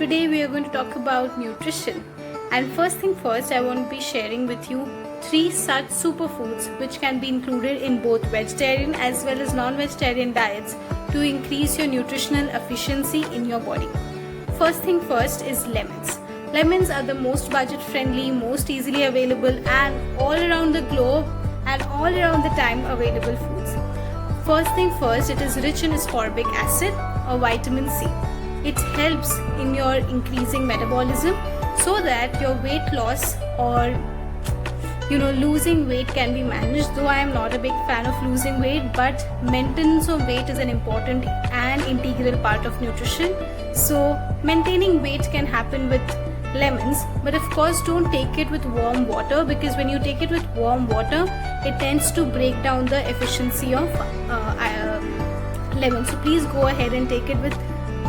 Today we are going to talk about nutrition. And first thing first, I want to be sharing with you 3 such superfoods which can be included in both vegetarian as well as non-vegetarian diets to increase your nutritional efficiency in your body. First thing first is lemons. Lemons are the most budget friendly, most easily available and all around the globe and all around the time available foods. First thing first, it is rich in ascorbic acid or vitamin C. It helps in your increasing metabolism so that your weight loss or losing weight can be managed. Though I am not a big fan of losing weight, but maintenance of weight is an important and integral part of nutrition. So maintaining weight can happen with lemons, but of course don't take it with warm water, because when you take it with warm water it tends to break down the efficiency of lemon. So please go ahead and take it with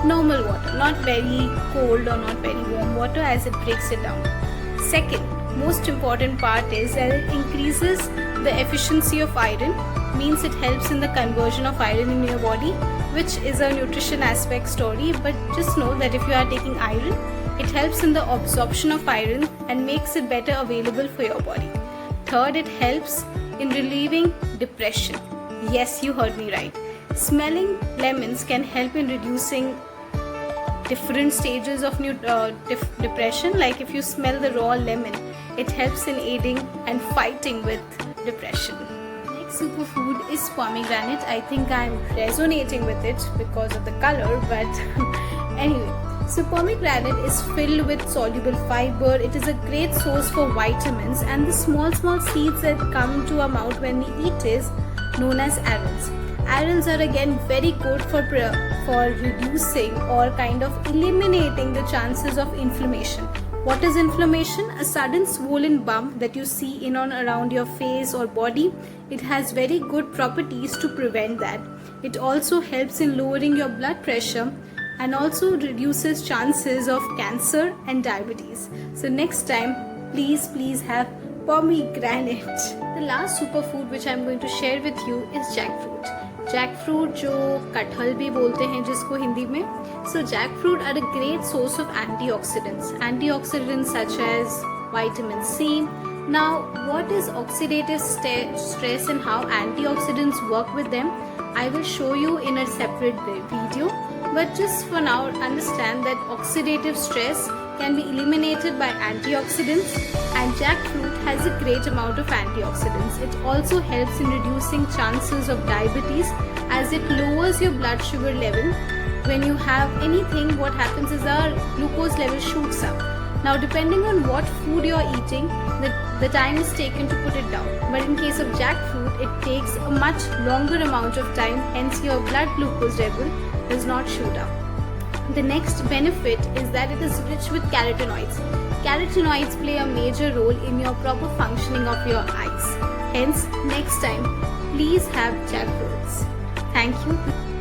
normal water, not very cold or not very warm water, as it breaks it down. Second most important part is that it increases the efficiency of iron, means it helps in the conversion of iron in your body, which is a nutrition aspect story, but just know that if you are taking iron, it helps in the absorption of iron and makes it better available for your body. Third, it helps in relieving depression. Yes, you heard me right. Smelling lemons can help in reducing different stages of depression. Like if you smell the raw lemon, it helps in aiding and fighting with depression. Next superfood is pomegranate. I think I'm resonating with it because of the color, but anyway. So pomegranate is filled with soluble fiber. It is a great source for vitamins, and the small seeds that come to our mouth when we eat is known as arils. Arils are again very good for reducing or kind of eliminating the chances of inflammation. What is inflammation? A sudden swollen bump that you see in or around your face or body. It has very good properties to prevent that. It also helps in lowering your blood pressure and also reduces chances of cancer and diabetes. So next time, please have pomegranate. The last superfood which I am going to share with you is jackfruit. Jackfruit जो कटहल भी बोलते हैं जिसको हिंदी में. So jackfruit are a great source of antioxidants. Antioxidants such as vitamin C. Now, what is oxidative stress and how antioxidants work with them? I will show you in a separate video. But just for now, understand that oxidative stress can be eliminated by antioxidants, and jackfruit has a great amount of antioxidants. It also helps in reducing chances of diabetes as it lowers your blood sugar level. When you have anything, what happens is our glucose level shoots up. Now depending on what food you are eating, the time is taken to put it down. But in case of jackfruit, it takes a much longer amount of time, hence your blood glucose level does not shoot up. The next benefit is that it is rich with carotenoids. Carotenoids play a major role in your proper functioning of your eyes. Hence, next time, please have jackfruits. Thank you.